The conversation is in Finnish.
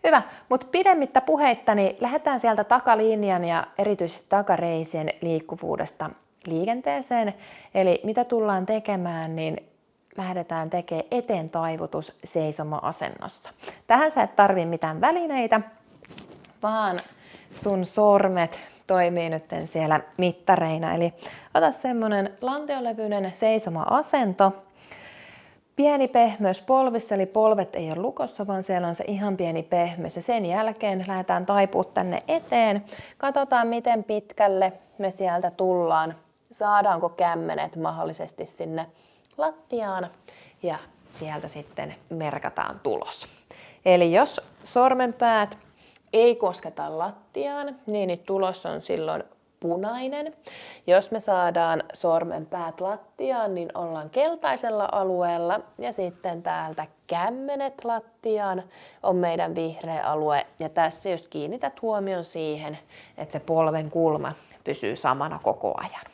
Hyvä, mutta pidemmittä puheitta, niin lähdetään sieltä takalinjan ja erityisesti takareisien liikkuvuudesta liikenteeseen. Eli mitä tullaan tekemään, niin lähdetään tekemään eteen taivutus seisoma-asennossa. Tähän sä et tarvii mitään välineitä, vaan sun sormet toimii nyt siellä mittareina. Eli ota semmonen lantiolevyinen seisoma-asento. Pieni pehmeys polvissa, eli polvet ei ole lukossa, vaan siellä on se ihan pieni pehmeys. Ja sen jälkeen lähdetään taipua tänne eteen. Katsotaan, miten pitkälle me sieltä tullaan. Saadaanko kämmenet mahdollisesti sinne lattiaan ja sieltä sitten merkataan tulos. Eli jos sormenpäät ei kosketa lattiaan, niin tulos on silloin punainen. Jos me saadaan sormenpäät lattiaan, niin ollaan keltaisella alueella ja sitten täältä kämmenet lattiaan on meidän vihreä alue. Ja tässä just kiinnität huomion siihen, että se polven kulma pysyy samana koko ajan.